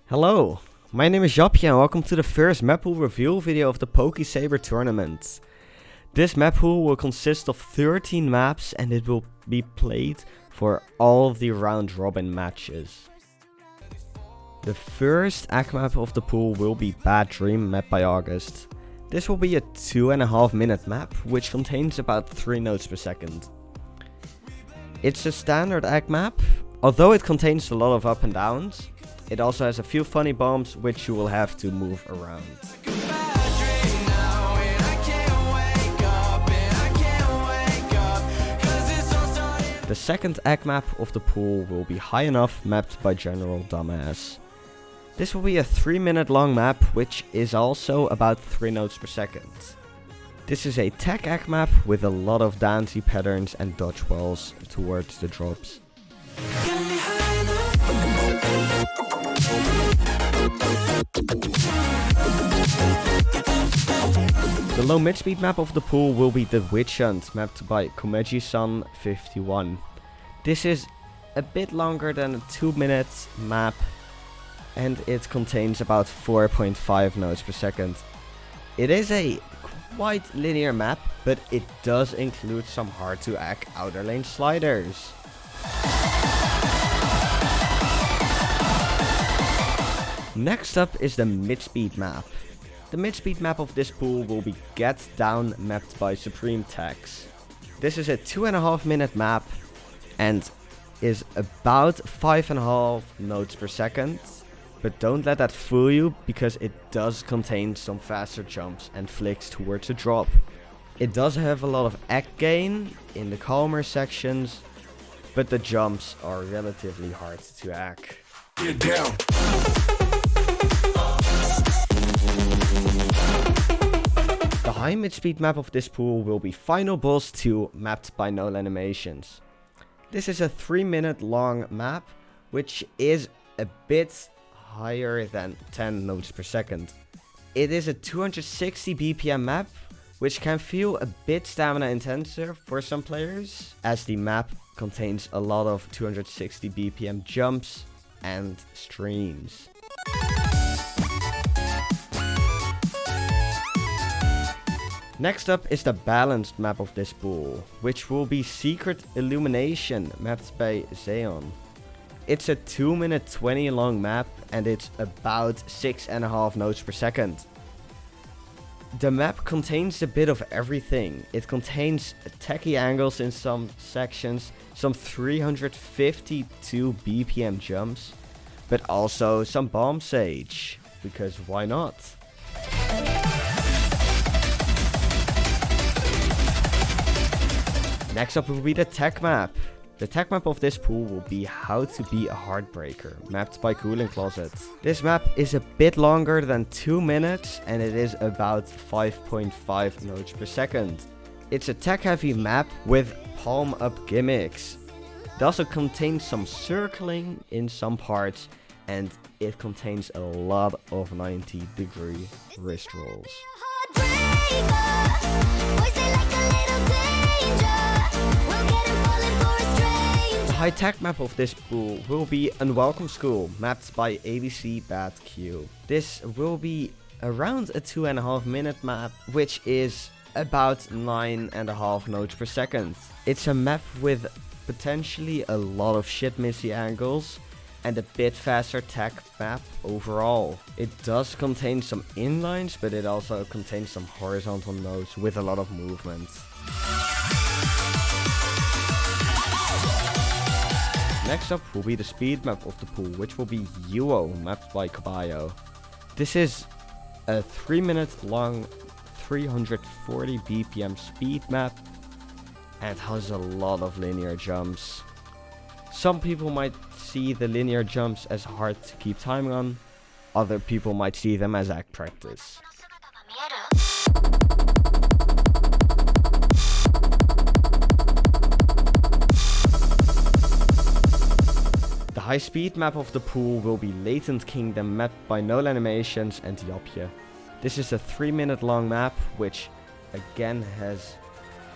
Hello, my name is Japje and welcome to the first map pool reveal video of the PokéSaber tournament. This map pool will consist of 13 maps and it will be played for all the round robin matches. The first egg map of the pool will be Bad Dream map by August. This will be a 2.5 minute map which contains about 3 notes per second. It's a standard egg map, although it contains a lot of up and downs. It also has a few funny bombs which you will have to move around. The second egg map of the pool will be High Enough mapped by General Dumbass. This will be a 3-minute long map which is also about 3 notes per second. This is a tech egg map with a lot of dancey patterns and dodge walls towards the drops. The low mid speed map of the pool will be the Witch Hunt mapped by Komeji-san 51. This is a bit longer than a 2-minute map and it contains about 4.5 notes per second. It is a quite linear map, but it does include some hard to egg outer lane sliders. Next up is the mid-speed map. The mid-speed map of this pool will be Get Down mapped by Supreme Tex. This is a 2.5 minute map and is about 5.5 notes per second. But don't let that fool you because it does contain some faster jumps and flicks towards the drop. It does have a lot of egg gain in the calmer sections, but the jumps are relatively hard to egg. Get down. The high mid-speed map of this pool will be Final Boss 2 mapped by Null Animations. This is a 3-minute long map which is a bit higher than 10 notes per second. It is a 260 BPM map which can feel a bit stamina intensive for some players as the map contains a lot of 260 BPM jumps and streams. Next up is the balanced map of this pool, which will be Secret Illumination mapped by Xeon. It's a 2-minute 20 long map and it's about 6.5 notes per second. The map contains a bit of everything. It contains techie angles in some sections, some 352 BPM jumps, but also some bomb sage, because why not? Next up will be the tech map. The tech map of this pool will be How to Be a Heartbreaker, mapped by Cooling Closet. This map is a bit longer than 2 minutes and it is about 5.5 notes per second. It's a tech heavy map with palm up gimmicks. It also contains some circling in some parts and it contains a lot of 90-degree wrist rolls. The high tech map of this pool will be Unwelcome School, mapped by ABC Bad Q. This will be around a 2.5 minute map, which is about 9.5 notes per second. It's a map with potentially a lot of shit missy angles and a bit faster tech map overall. It does contain some inlines, but it also contains some horizontal nodes with a lot of movement. Next up will be the speed map of the pool, which will be Yuo mapped by Caballo. This is a 3-minute long 340 BPM speed map and has a lot of linear jumps. Some people might see the linear jumps as hard to keep timing on, other people might see them as egg practice. The high speed map of the pool will be Latent Kingdom mapped by Null Animations and Japje. This is a 3-minute long map which again has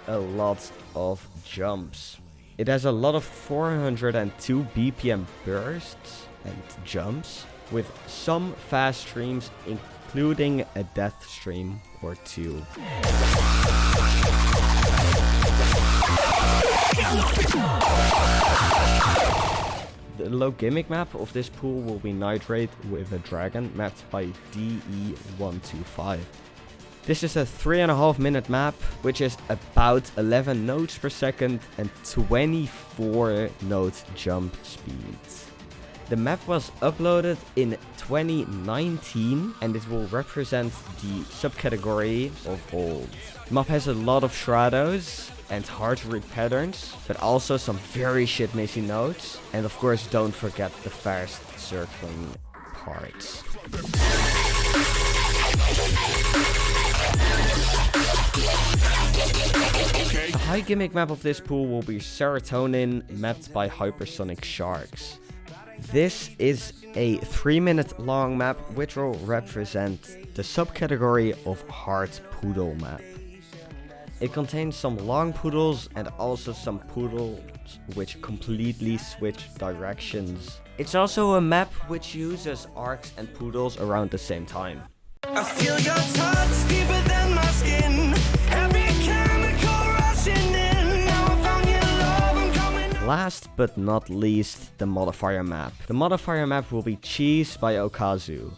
a lot of jumps. It has a lot of 402 BPM bursts and jumps, with some fast streams including a death stream or two. The low gimmick map of this pool will be Nitrate with a Dragon, mapped by DE125. This is a 3.5 minute map, which is about 11 nodes per second and 24 node jump speed. The map was uploaded in 2019 and it will represent the subcategory of old. The map has a lot of shadows and hard to read patterns, but also some very shit missing nodes. And of course, don't forget the fast circling parts. The high gimmick map of this pool will be Serotonin, mapped by Hypersonic Sharks. This is a 3-minute long map which will represent the subcategory of hard poodle map. It contains some long poodles and also some poodles which completely switch directions. It's also a map which uses arcs and poodles around the same time. I feel your touch deeper than my skin. Every chemical rushing in. Now I found your love, I'm coming. Last but not least, the modifier map. The modifier map will be Cheese by Okazu.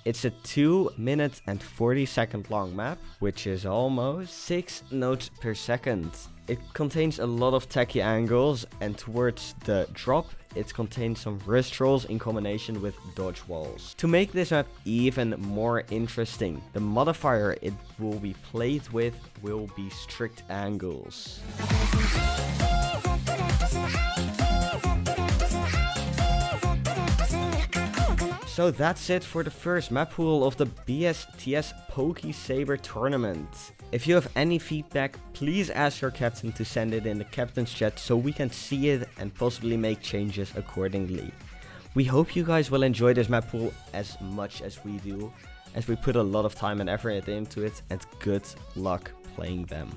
It's a 2-minute and 40-second long map, which is almost 6 nodes per second. It contains a lot of tacky angles, and towards the drop, it contains some wrist rolls in combination with dodge walls. To make this map even more interesting, the modifier it will be played with will be strict angles. So that's it for the first map pool of the BSTS PokéSaber tournament. If you have any feedback, please ask your captain to send it in the captain's chat so we can see it and possibly make changes accordingly. We hope you guys will enjoy this map pool as much as we do, as we put a lot of time and effort into it, and good luck playing them.